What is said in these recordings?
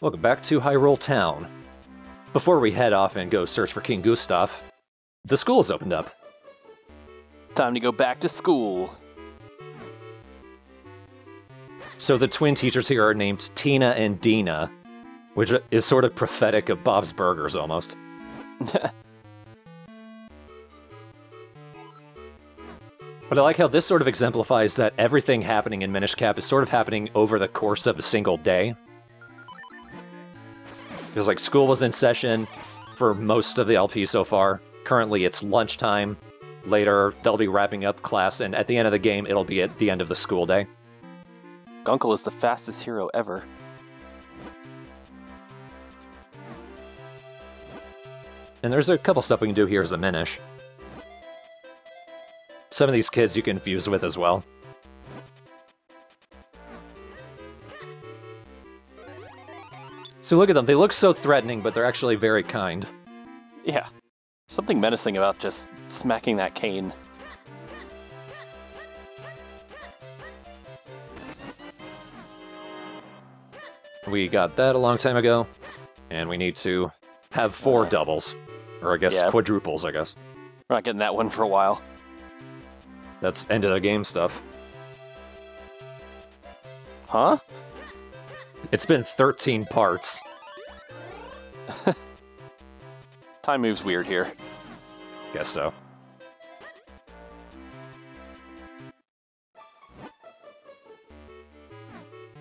Welcome back to Hyrule Town. Before we head off and go search for King Gustav, the school's opened up. Time to go back to school. So the twin teachers here are named Tina and Dina, which is sort of prophetic of Bob's Burgers, almost. But I like how this sort of exemplifies that everything happening in Minish Cap is sort of happening over the course of a single day. Because, like, school was in session for most of the LP so far. Currently, it's lunchtime. Later, they'll be wrapping up class, and at the end of the game, it'll be at the end of the school day. Gunkel is the fastest hero ever. And there's a couple stuff we can do here as a Minish. Some of these kids you can fuse with as well. So look at them, they look so threatening, but they're actually very kind. Yeah. Something menacing about just smacking that cane. We got that a long time ago, and we need to have 4 doubles. Or I guess quadruples, I guess. We're not getting that one for a while. That's end of the game stuff. Huh? It's been 13 parts. Time moves weird here. Guess so.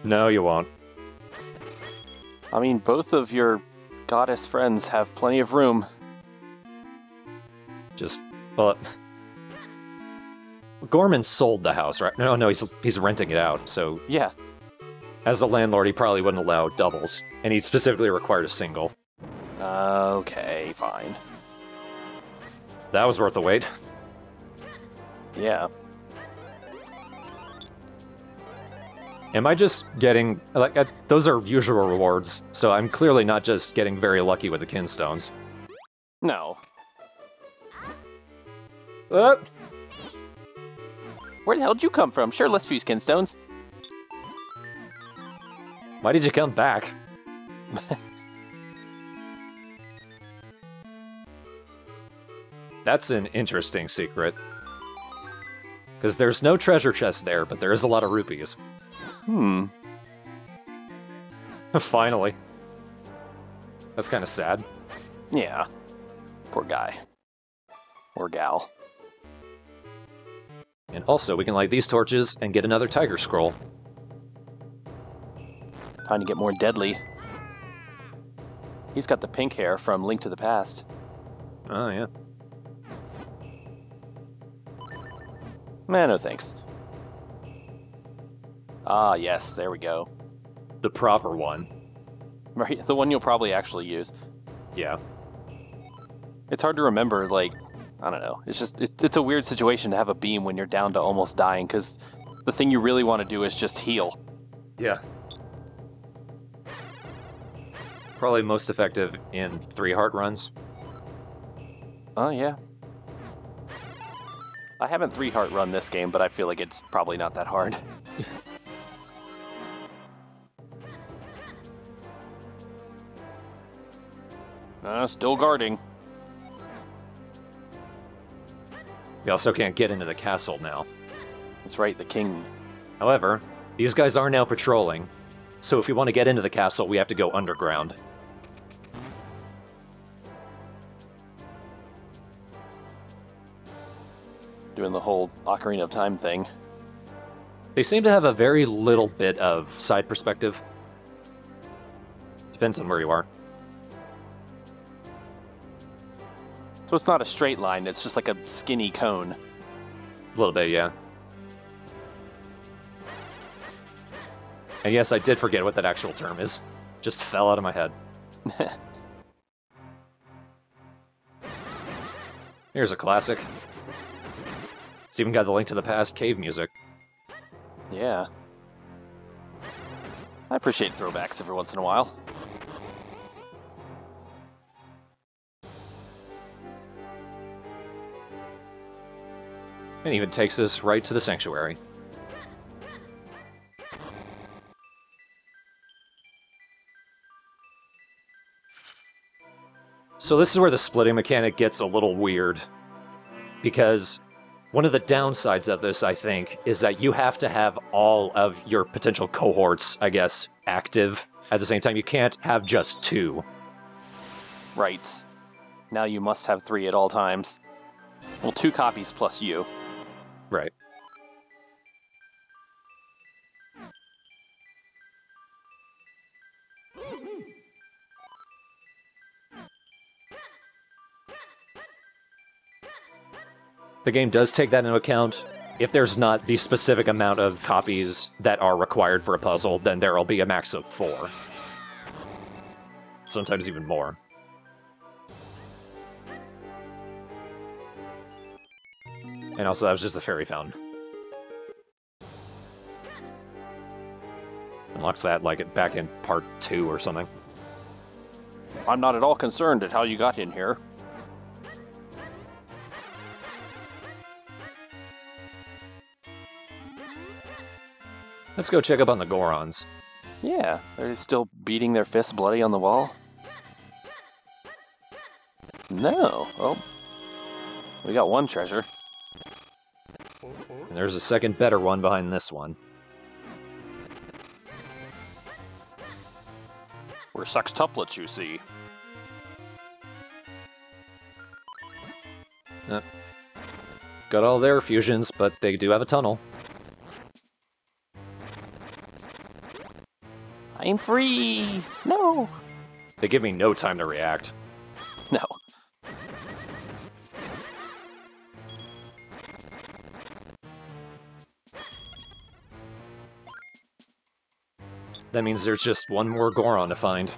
No, you won't. I mean, both of your goddess friends have plenty of room. Just, well, Gorman sold the house, right? No, he's renting it out, so... Yeah. As a landlord, he probably wouldn't allow doubles, and he specifically required a single. Okay, fine. That was worth the wait. Yeah. Am I just getting... like, those are usual rewards, so I'm clearly not just getting very lucky with the kinstones. No. Where the hell did you come from? Sure, let's fuse kinstones. Why did you come back? That's an interesting secret. Because there's no treasure chest there, but there is a lot of rupees. Finally. That's kind of sad. Yeah. Poor guy. Or gal. And also, we can light these torches and get another tiger scroll. Time to get more deadly. He's got the pink hair from Link to the Past. Oh, yeah. Man, no thanks. Ah, yes, there we go. The proper one. Right, the one you'll probably actually use. Yeah. It's hard to remember, like, I don't know. It's just, it's a weird situation to have a beam when you're down to almost dying, because the thing you really want to do is just heal. Yeah. Probably most effective in 3-heart runs. Oh, yeah. I haven't 3-heart run this game, but I feel like it's probably not that hard. Still guarding. We also can't get into the castle now. That's right, the king. However, these guys are now patrolling, so if we want to get into the castle, we have to go underground. Doing the whole Ocarina of Time thing. They seem to have a very little bit of side perspective. Depends on where you are. So it's not a straight line, it's just like a skinny cone. A little bit, yeah. And yes, I did forget what that actual term is. Just fell out of my head. Here's a classic. It's even got the Link to the Past cave music. Yeah. I appreciate throwbacks every once in a while. And even takes us right to the sanctuary. So this is where the splitting mechanic gets a little weird. Because one of the downsides of this, I think, is that you have to have all of your potential cohorts, I guess, active at the same time. You can't have just 2. Right. Now you must have 3 at all times. Well, 2 copies plus you. Right. The game does take that into account. If there's not the specific amount of copies that are required for a puzzle, then there will be a max of 4. Sometimes even more. And also, that was just a fairy fountain. Unlocks that, like, back in part 2 or something. I'm not at all concerned at how you got in here. Let's go check up on the Gorons. Yeah, they're still beating their fists bloody on the wall. No. Oh. We got one treasure. And there's a second better one behind this one. We're sextuplets, you see. Got all their fusions, but they do have a tunnel. I'm free! No! They give me no time to react. No. That means there's just one more Goron to find.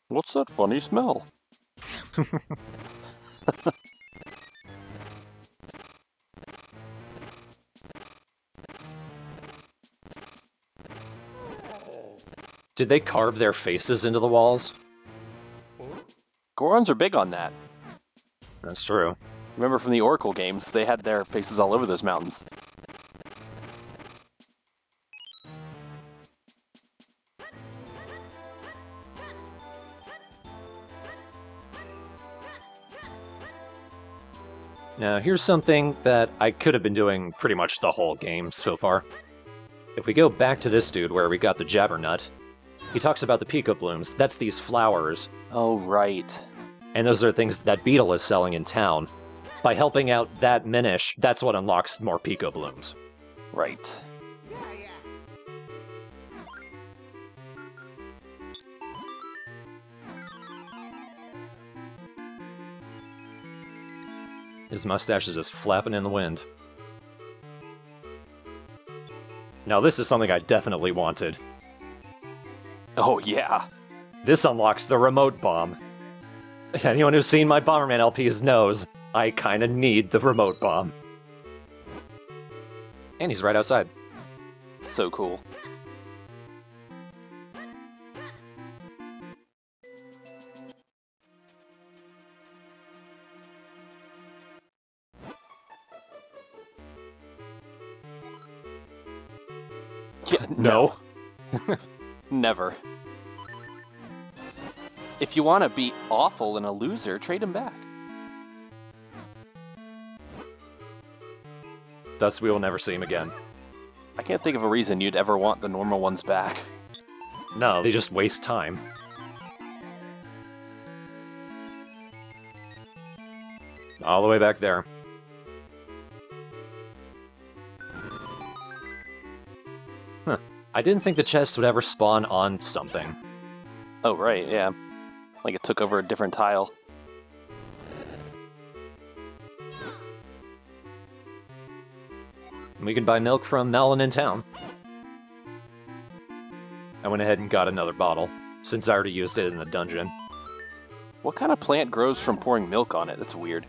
What's that funny smell? Did they carve their faces into the walls? Gorons are big on that. That's true. Remember from the Oracle games, they had their faces all over those mountains. Now, here's something that I could have been doing pretty much the whole game so far. If we go back to this dude where we got the Jabbernut, he talks about the Pico Blooms. That's these flowers. Oh, right. And those are things that Beetle is selling in town. By helping out that Minish, that's what unlocks more Pico Blooms. Right. His mustache is just flapping in the wind. Now this is something I definitely wanted. Oh, yeah. This unlocks the remote bomb. Anyone who's seen my Bomberman LPs knows I kinda need the remote bomb. And he's right outside. So cool. Yeah, no. Never. If you want to be awful and a loser, trade him back. Thus we will never see him again. I can't think of a reason you'd ever want the normal ones back. No, they just waste time. All the way back there. Huh. I didn't think the chest would ever spawn on something. Oh, right, yeah. Like it took over a different tile. We can buy milk from Melon in town. I went ahead and got another bottle, since I already used it in the dungeon. What kind of plant grows from pouring milk on it? That's weird.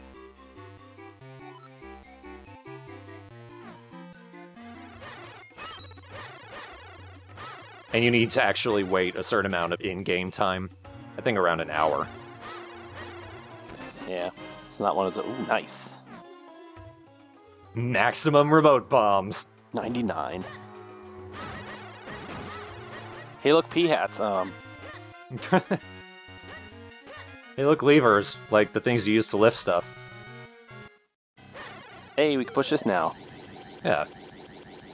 And you need to actually wait a certain amount of in-game time. I think around an hour. Yeah, it's not one of those. Ooh, nice. Maximum remote bombs. 99. Hey, look, pea hats. They look levers, like the things you use to lift stuff. Hey, we can push this now. Yeah.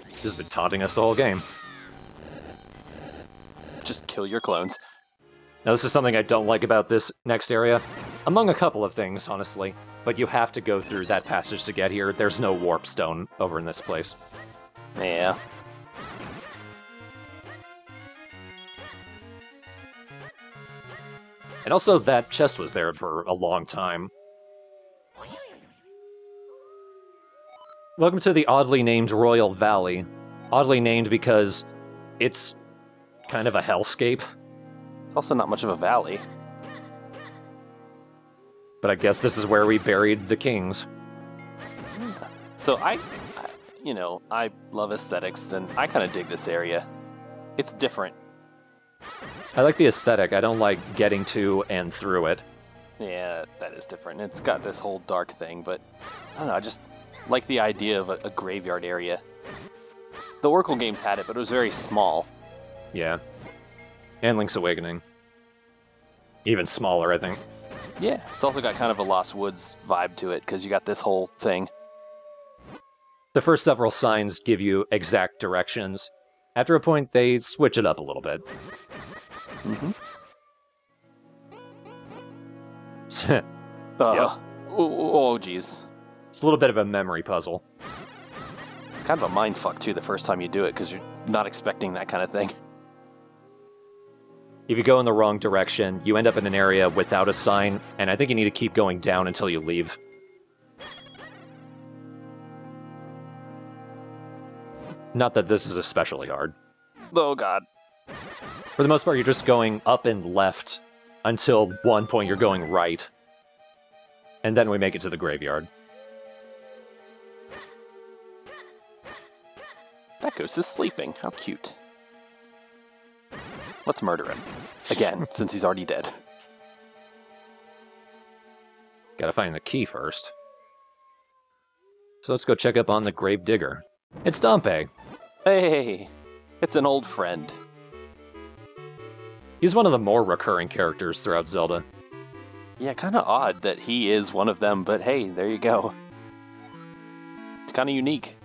This has been taunting us the whole game. Just kill your clones. Now, this is something I don't like about this next area. Among a couple of things, honestly. But you have to go through that passage to get here. There's no warp stone over in this place. Yeah. And also, that chest was there for a long time. Welcome to the oddly named Royal Valley. Oddly named because it's kind of a hellscape. It's also not much of a valley. But I guess this is where we buried the kings. So I love aesthetics, and I kind of dig this area. It's different. I like the aesthetic. I don't like getting to and through it. Yeah, that is different. It's got this whole dark thing, but I don't know, I just like the idea of a graveyard area. The Oracle games had it, but it was very small. Yeah. And Link's Awakening. Even smaller, I think. Yeah, it's also got kind of a Lost Woods vibe to it, because you got this whole thing. The first several signs give you exact directions. After a point, they switch it up a little bit. Mm-hmm. Yep. Oh, geez. It's a little bit of a memory puzzle. It's kind of a mindfuck, too, the first time you do it, because you're not expecting that kind of thing. If you go in the wrong direction, you end up in an area without a sign, and I think you need to keep going down until you leave. Not that this is especially hard. Oh, God. For the most part, you're just going up and left until one point you're going right. And then we make it to the graveyard. That ghost is sleeping. How cute. Let's murder him. Again, since he's already dead. Gotta find the key first. So let's go check up on the Grave Digger. It's Dompe. Hey, it's an old friend. He's one of the more recurring characters throughout Zelda. Yeah, kind of odd that he is one of them, but hey, there you go. It's kind of unique.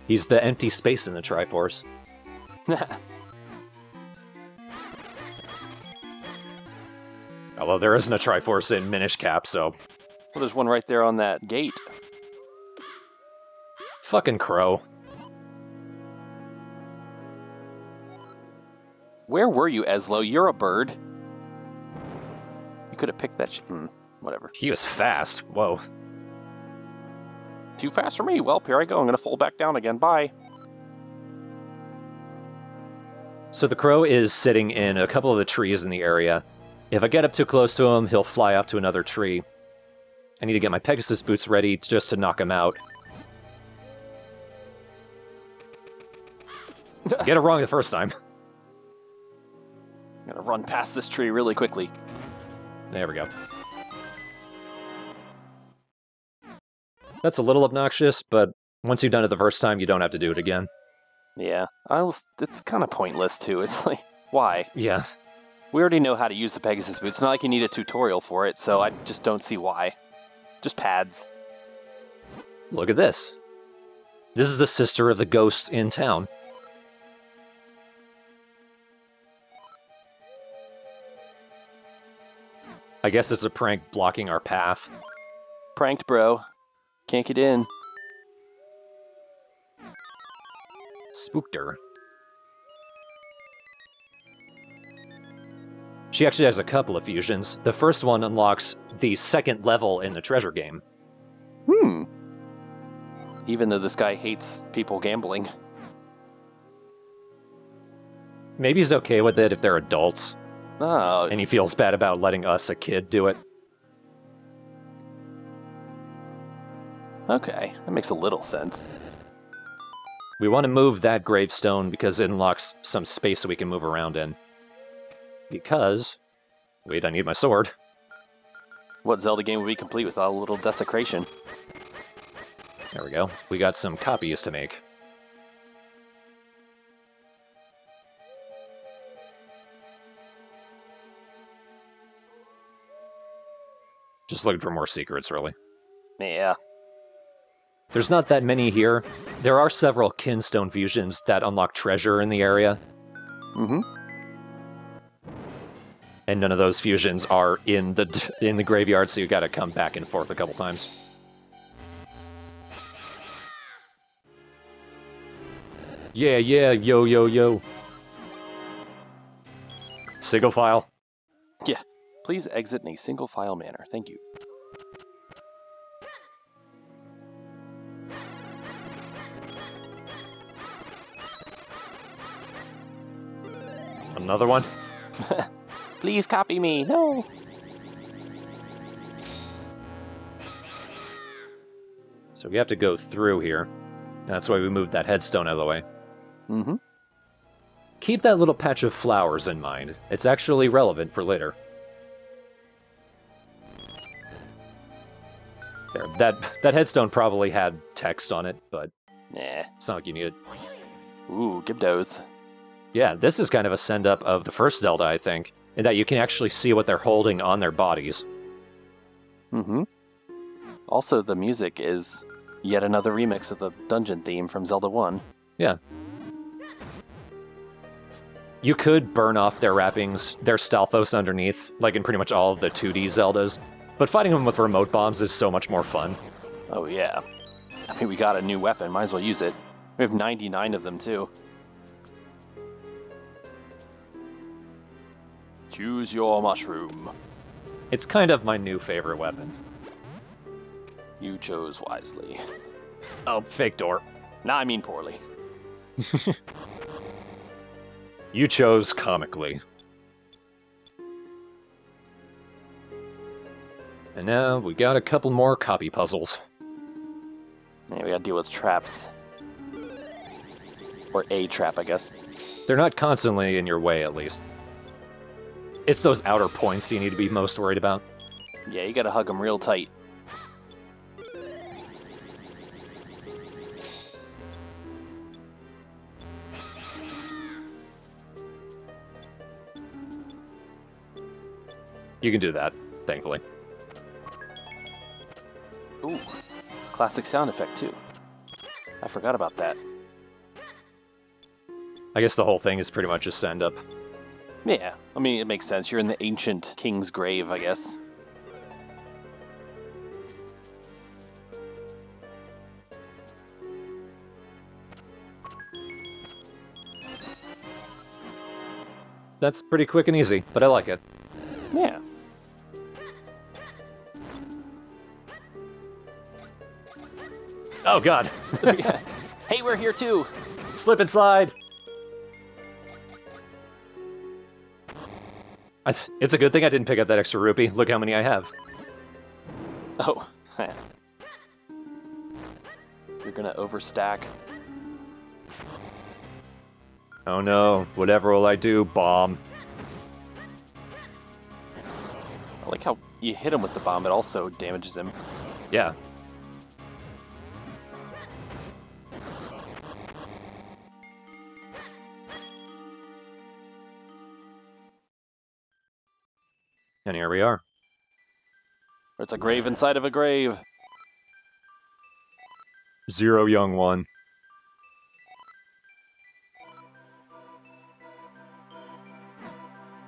He's the empty space in the Triforce. Although there isn't a Triforce in Minish Cap, so... Well, there's one right there on that gate. Fucking crow. Where were you, Eslo? You're a bird. You could have picked that whatever. He was fast. Whoa. Too fast for me. Well, here I go. I'm going to fall back down again. Bye. So the crow is sitting in a couple of the trees in the area. If I get up too close to him, he'll fly up to another tree. I need to get my Pegasus boots ready just to knock him out. Get it wrong the first time. I'm going to run past this tree really quickly. There we go. That's a little obnoxious, but once you've done it the first time, you don't have to do it again. Yeah, it's kind of pointless, too. It's like, why? Yeah. We already know how to use the Pegasus boots. It's not like you need a tutorial for it, so I just don't see why. Just pads. Look at this. This is the sister of the ghosts in town. I guess it's a prank blocking our path. Pranked, bro. Can't get in. Spooked her. She actually has a couple of fusions. The first one unlocks the second level in the treasure game. Even though this guy hates people gambling. Maybe he's okay with it if they're adults. Oh. And he feels bad about letting us, a kid, do it. Okay, that makes a little sense. We want to move that gravestone because it unlocks some space so we can move around in. Because... Wait, I need my sword. What Zelda game would be complete without a little desecration? There we go. We got some copies to make. Just looking for more secrets, really. Yeah. There's not that many here. There are several kinstone fusions that unlock treasure in the area. Mm-hmm. And none of those fusions are in the graveyard, so you gotta come back and forth a couple times. Yeah, yo, yo, yo. Single file. Yeah. Please exit in a single file manner. Thank you. Another one? Please copy me. No. So we have to go through here. That's why we moved that headstone out of the way. Mm-hmm. Keep that little patch of flowers in mind. It's actually relevant for later. There, that headstone probably had text on it, but Nah. it's not like you need it. Ooh, Gibdos. Yeah, this is kind of a send-up of the first Zelda, I think, in that you can actually see what they're holding on their bodies. Mm-hmm. Also, the music is yet another remix of the dungeon theme from Zelda 1. Yeah. You could burn off their wrappings, their Stalfos underneath, like in pretty much all of the 2D Zeldas, but fighting them with remote bombs is so much more fun. Oh, yeah. I mean, we got a new weapon. Might as well use it. We have 99 of them, too. Choose your mushroom. It's kind of my new favorite weapon. You chose wisely. Oh, fake door. Nah, I mean poorly. You chose comically. And now we got a couple more copy puzzles. Yeah, we gotta deal with traps. Or a trap, I guess. They're not constantly in your way, at least. It's those outer points you need to be most worried about. Yeah, you gotta hug them real tight. You can do that, thankfully. Ooh, classic sound effect, too. I forgot about that. I guess the whole thing is pretty much a send-up. Yeah, I mean, it makes sense. You're in the ancient king's grave, I guess. That's pretty quick and easy, but I like it. Yeah. Oh god! Hey, we're here too! Slip and slide! It's a good thing I didn't pick up that extra rupee. Look how many I have. Oh. You're gonna overstack. Oh no, whatever will I do, bomb. I like how you hit him with the bomb, it also damages him. Yeah. And here we are. It's a grave inside of a grave. Zero young one.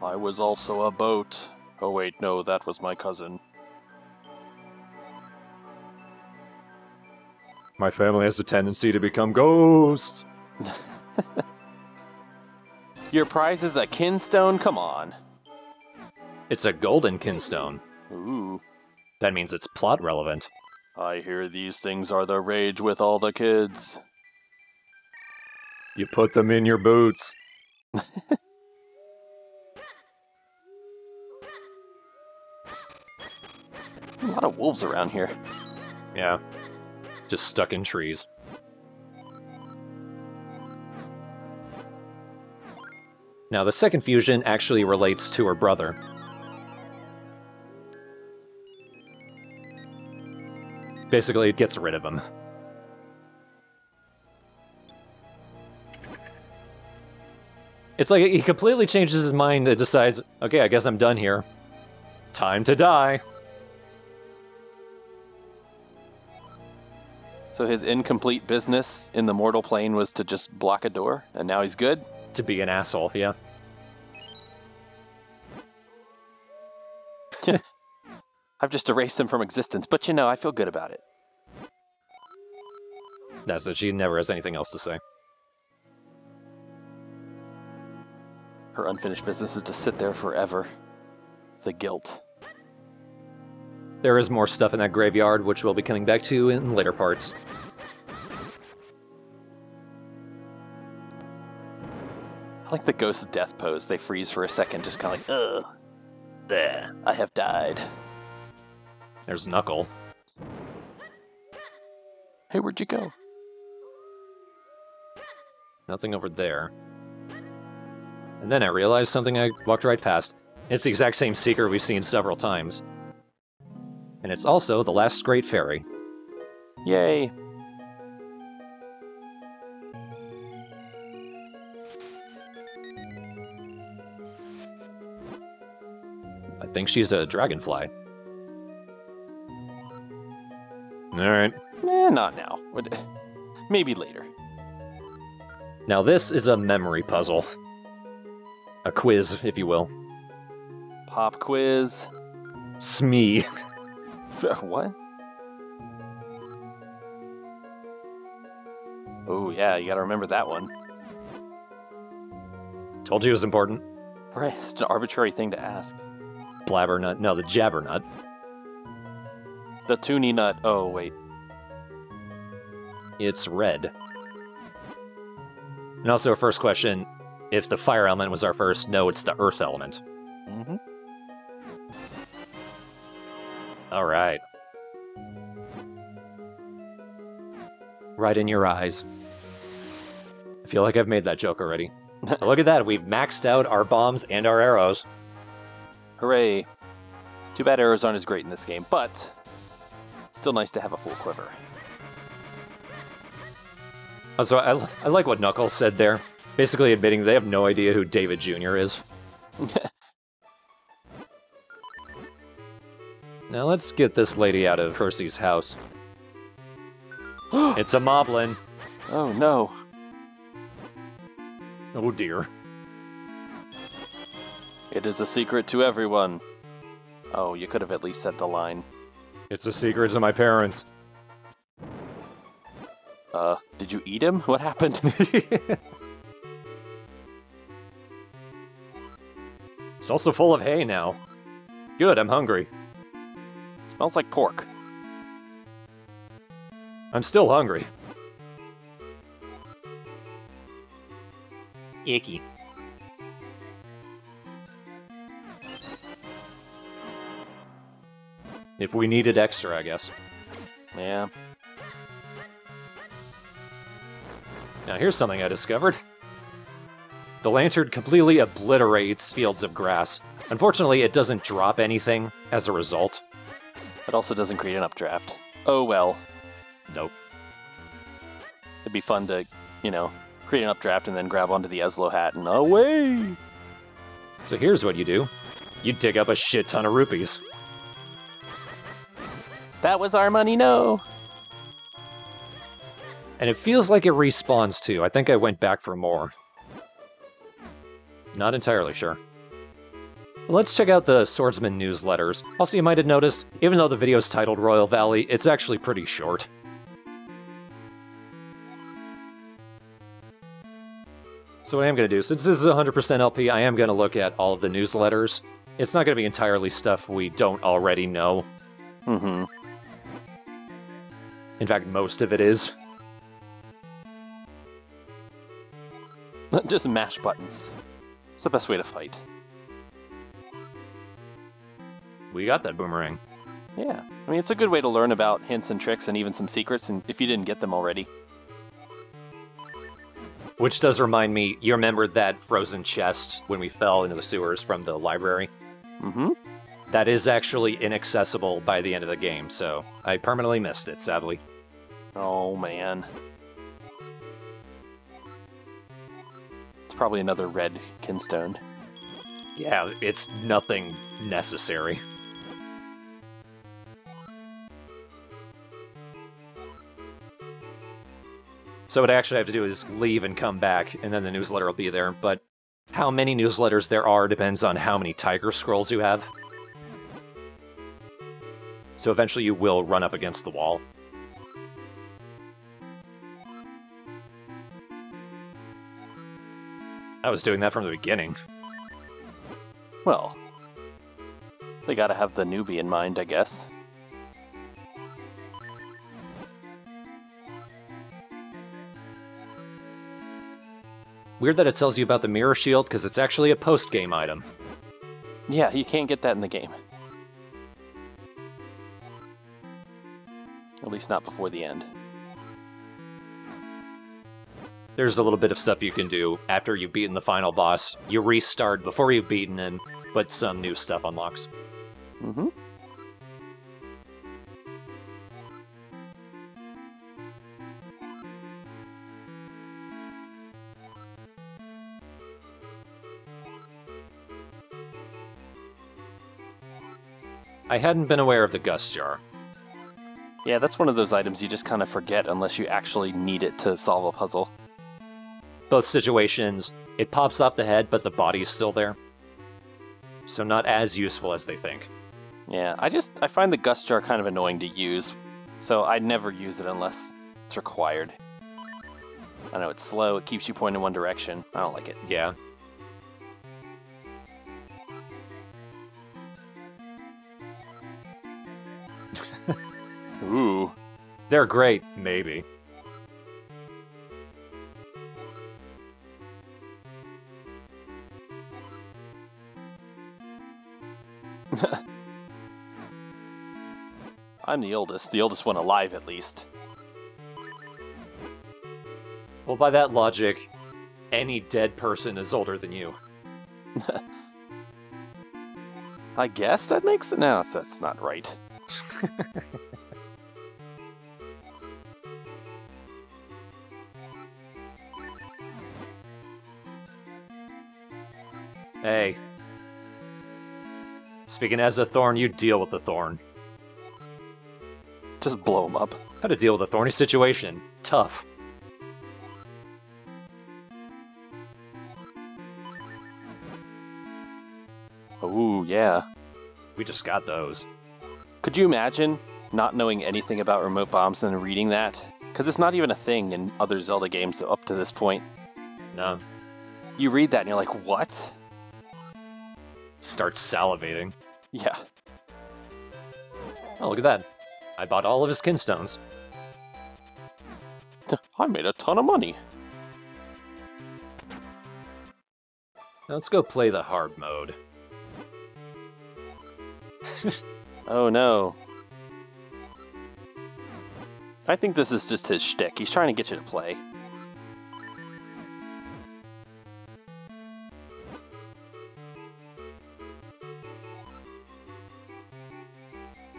I was also a boat. Oh wait, no, that was my cousin. My family has a tendency to become ghosts. Your prize is a kinstone? Come on. It's a golden kinstone. Ooh. That means it's plot relevant. I hear these things are the rage with all the kids. You put them in your boots. A lot of wolves around here. Yeah. Just stuck in trees. Now, the second fusion actually relates to her brother. Basically, it gets rid of him. It's like he completely changes his mind and decides, okay, I guess I'm done here. Time to die. So his incomplete business in the mortal plane was to just block a door, and now he's good? To be an asshole, yeah. I've just erased him from existence, but you know, I feel good about it. That's it, she never has anything else to say. Her unfinished business is to sit there forever. The guilt. There is more stuff in that graveyard, which we'll be coming back to in later parts. I like the ghost's death pose. They freeze for a second, just kind of like, ugh. There, I have died. There's Knuckle. Hey, where'd you go? Nothing over there. And then I realized something I walked right past. It's the exact same secret we've seen several times. And it's also the last great fairy. Yay. I think she's a dragonfly. Alright. Not now. Maybe later. Now this is a memory puzzle. A quiz, if you will. Pop quiz. Smee. What? Oh, yeah, you gotta remember that one. Told you it was important. Right, it's an arbitrary thing to ask. Blabbernut. No, the Jabbernut. The Toonie Nut. Oh, wait. It's red. And also, our first question, if the fire element was our first, no, it's the earth element. Mm-hmm. Alright. Right in your eyes. I feel like I've made that joke already. But look at that, we've maxed out our bombs and our arrows. Hooray. Too bad arrows aren't as great in this game, but still nice to have a full quiver. Also, I like what Knuckles said there. Basically admitting they have no idea who David Jr. is. Now let's get this lady out of Percy's house. It's a moblin. Oh no. Oh dear. It is a secret to everyone. Oh, you could have at least said the line. It's a secret to my parents. Did you eat him? What happened? It's also full of hay now. Good, I'm hungry. Smells like pork. I'm still hungry. Icky. If we needed extra, I guess. Yeah. Now here's something I discovered. The lantern completely obliterates fields of grass. Unfortunately, it doesn't drop anything as a result. It also doesn't create an updraft. Oh well. Nope. It'd be fun to, you know, create an updraft and then grab onto the Eslo hat and away! So here's what you do. You dig up a shit ton of rupees. That was our money, no! And it feels like it respawns too. I think I went back for more. Not entirely sure. Let's check out the Swordsman newsletters. Also, you might have noticed, even though the video is titled Royal Valley, it's actually pretty short. So what I am going to do, since this is 100% LP, I am going to look at all of the newsletters. It's not going to be entirely stuff we don't already know. Mm-hmm. In fact, most of it is. Just mash buttons. It's the best way to fight. We got that boomerang. Yeah. I mean, it's a good way to learn about hints and tricks and even some secrets, and if you didn't get them already. Which does remind me, you remember that frozen chest when we fell into the sewers from the library? Mm-hmm. That is actually inaccessible by the end of the game, so I permanently missed it, sadly. Oh, man. It's probably another red kinstone. Yeah, it's nothing necessary. So what I actually have to do is leave and come back, and then the newsletter will be there, but how many newsletters there are depends on how many Tiger Scrolls you have. So eventually you will run up against the wall. I was doing that from the beginning. Well, they gotta have the newbie in mind, I guess. Weird that it tells you about the mirror shield, because it's actually a post-game item. Yeah, you can't get that in the game. At least not before the end. There's a little bit of stuff you can do after you've beaten the final boss. You restart before you've beaten him, but some new stuff unlocks. Mm-hmm. I hadn't been aware of the Gust Jar. Yeah, that's one of those items you just kind of forget unless you actually need it to solve a puzzle. Both situations, it pops off the head, but the body's still there. So not as useful as they think. Yeah, I find the Gust Jar kind of annoying to use, so I'd never use it unless it's required. I know it's slow, it keeps you pointing in one direction. I don't like it. Yeah. Ooh. They're great, maybe. I'm the oldest one alive at least. Well, by that logic, any dead person is older than you. I guess that makes it. No, that's not right. Hey. Speaking as a thorn, you deal with the thorn. Just blow him up. How to deal with a thorny situation. Tough. Ooh, yeah. We just got those. Could you imagine not knowing anything about remote bombs and then reading that? Because it's not even a thing in other Zelda games up to this point. No. You read that and you're like, what? Start salivating. Yeah. Oh, look at that. I bought all of his kinstones. I made a ton of money. Now let's go play the hard mode. Oh no. I think this is just his shtick. He's trying to get you to play.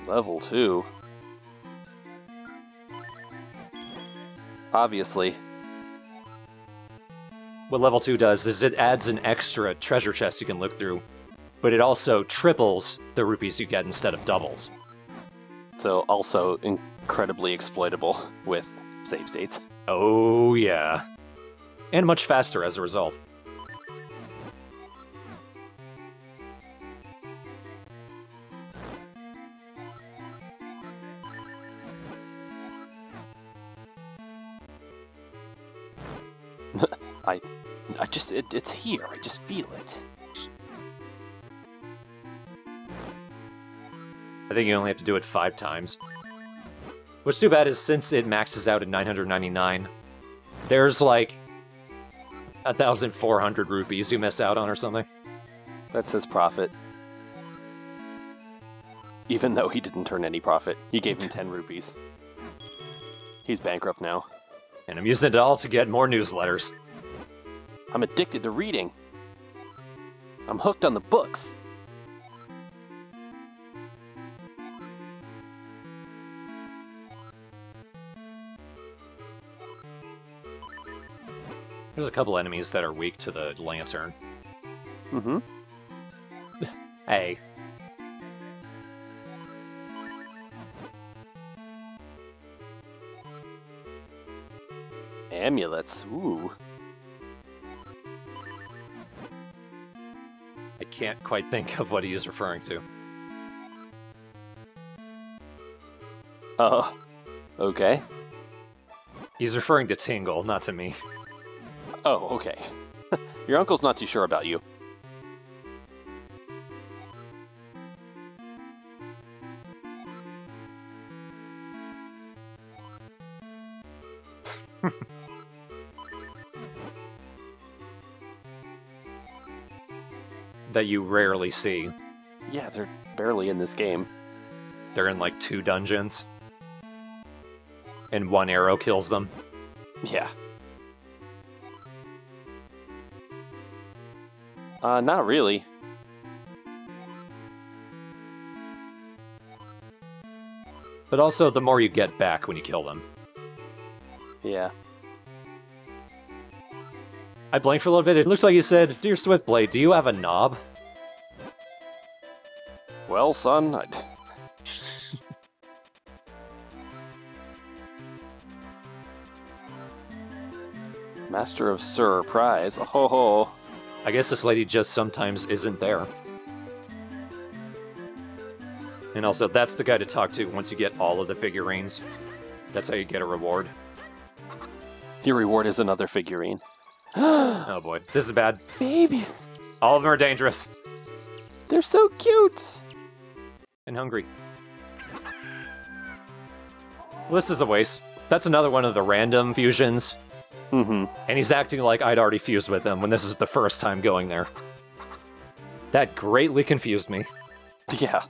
Level 2. Obviously. What level 2 does is it adds an extra treasure chest you can look through, but it also triples the rupees you get instead of doubles. So also incredibly exploitable with save states. Oh yeah. And much faster as a result. It's here. I just feel it. I think you only have to do it 5 times. What's too bad is since it maxes out at 999, there's like 1,400 rupees you miss out on or something. That's his profit. Even though he didn't turn any profit. He gave him 10 rupees. He's bankrupt now. And I'm using it all to get more newsletters. I'm addicted to reading. I'm hooked on the books. There's a couple enemies that are weak to the lantern. Mm-hmm. Hey. Amulets. Ooh. I can't quite think of what he is referring to. Okay. He's referring to Tingle, not to me. Oh, okay. Your uncle's not too sure about you. That you rarely see. Yeah, they're barely in this game. They're in like 2 dungeons. And 1 arrow kills them. Yeah. Not really. But also, the more you get back when you kill them. Yeah. I blanked for a little bit. It looks like you said, "Dear Swiftblade, do you have a knob?" Well, son, Master of Surprise. Oh ho. I guess this lady just sometimes isn't there. And also, that's the guy to talk to once you get all of the figurines. That's how you get a reward. Your reward is another figurine. Oh boy, this is bad. Babies. All of them are dangerous. They're so cute. And hungry. Well, this is a waste. That's another one of the random fusions. Mm-hmm. And he's acting like I'd already fused with him when this is the first time going there. That greatly confused me. Yeah.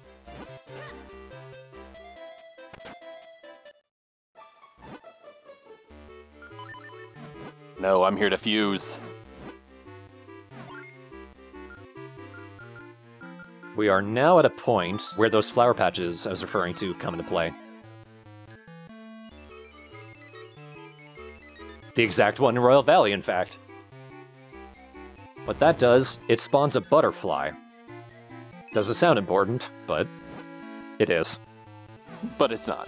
No, I'm here to fuse. We are now at a point where those flower patches I was referring to come into play. The exact one in Royal Valley, in fact. What that does, it spawns a butterfly. Doesn't sound important, but it is. But it's not.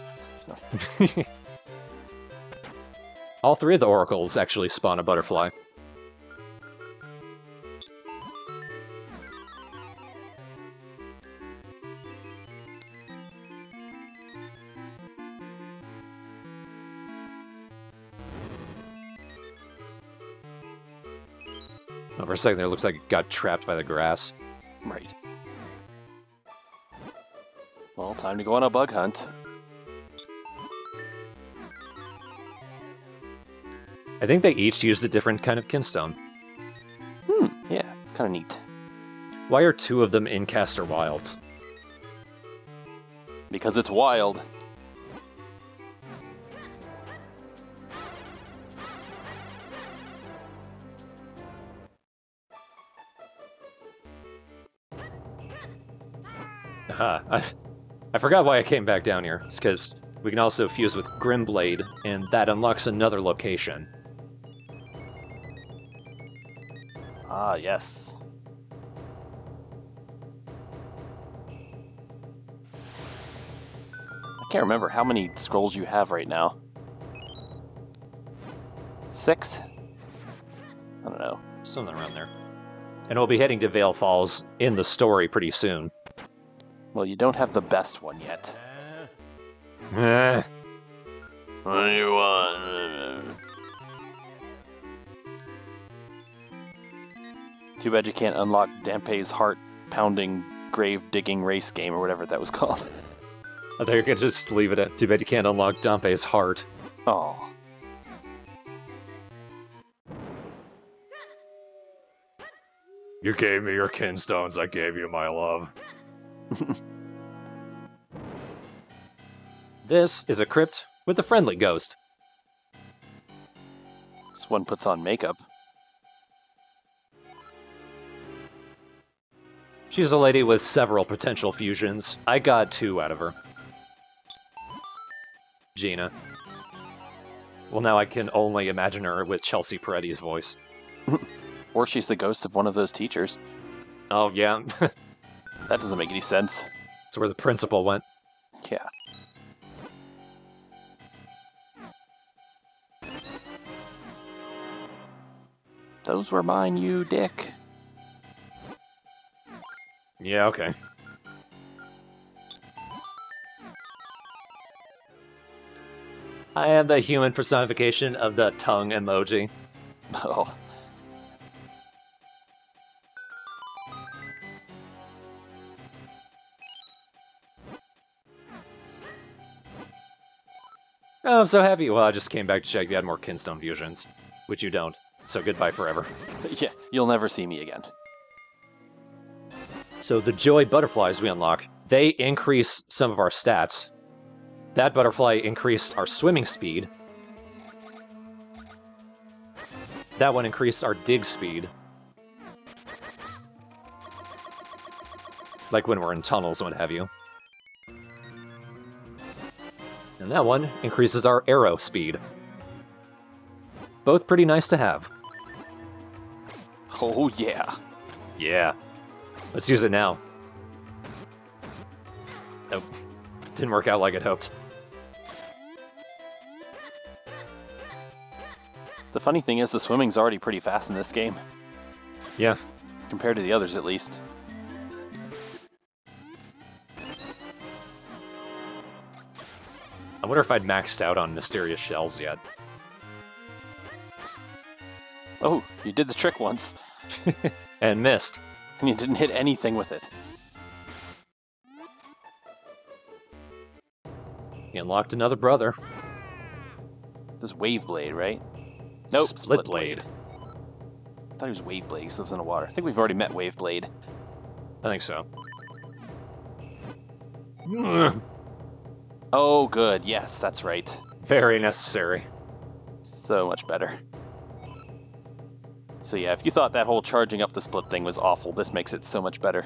All 3 of the oracles actually spawn a butterfly. Oh, for a second there, it looks like it got trapped by the grass. Right. Well, time to go on a bug hunt. I think they each used a different kind of kinstone. Yeah, kind of neat. Why are 2 of them in Caster Wilds? Because it's wild. I forgot why I came back down here. It's because we can also fuse with Grimblade, and that unlocks another location. Ah, yes. I can't remember how many scrolls you have right now. 6? I don't know. Something around there. And we'll be heading to Vale Falls in the story pretty soon. Well, you don't have the best one yet. Eh. What do you want? Too bad you can't unlock Dampé's heart-pounding, grave-digging race game, or whatever that was called. I thought you could just leave it at, too bad you can't unlock Dampé's heart. Oh. You gave me your kinstones, I gave you my love. This is a crypt with a friendly ghost. This one puts on makeup. She's a lady with several potential fusions. I got 2 out of her. Gina. Well, now I can only imagine her with Chelsea Peretti's voice. Or she's the ghost of one of those teachers. Oh, yeah. That doesn't make any sense. That's where the principal went. Yeah. Those were mine, you dick. Yeah, okay. I am the human personification of the tongue emoji. Oh. Oh, I'm so happy. Well, I just came back to check if you had more Kinstone fusions, which you don't. So goodbye forever. Yeah, you'll never see me again. So the Joy Butterflies we unlock, they increase some of our stats. That butterfly increased our swimming speed. That one increased our dig speed. Like when we're in tunnels and what have you. And that one increases our arrow speed. Both pretty nice to have. Oh, yeah. Yeah. Let's use it now. Nope. Didn't work out like I'd hoped. The funny thing is, the swimming's already pretty fast in this game. Yeah. Compared to the others, at least. I wonder if I'd maxed out on Mysterious Shells yet. Oh, you did the trick once. And missed. And you didn't hit anything with it. He unlocked another brother. This is Wave Blade, right? Nope, Split Blade. I thought he was Wave Blade, because lives in the water. I think we've already met Wave Blade. I think so. Oh, good. Yes, that's right. Very necessary. So much better. So yeah, if you thought that whole charging up the split thing was awful, this makes it so much better.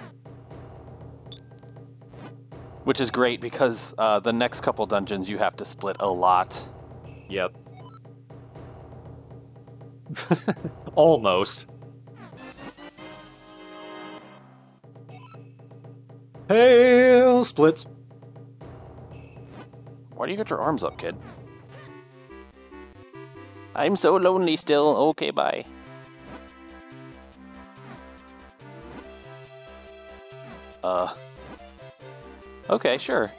Which is great, because the next couple dungeons you have to split a lot. Yep. Almost. Hail splits. Why do you got your arms up, kid? I'm so lonely still. Okay, bye. Okay, sure.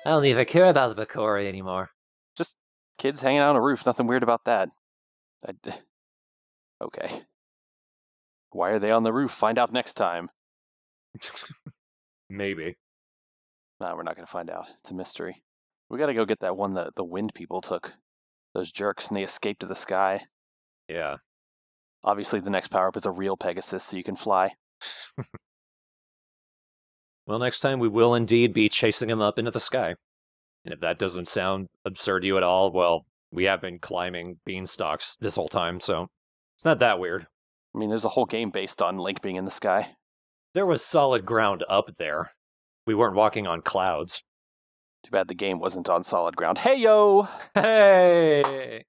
I don't even care about the Bakori anymore. Just kids hanging out on a roof. Nothing weird about that. Okay. Why are they on the roof? Find out next time. Maybe. Nah, we're not going to find out. It's a mystery. We got to go get that one that the wind people took. Those jerks, and they escaped to the sky. Yeah. Obviously, the next power-up is a real Pegasus, so you can fly. Well, next time we will indeed be chasing him up into the sky. And if that doesn't sound absurd to you at all, well, we have been climbing beanstalks this whole time, so it's not that weird. I mean, there's a whole game based on Link being in the sky. There was solid ground up there. We weren't walking on clouds. Too bad the game wasn't on solid ground. Hey, yo! Hey!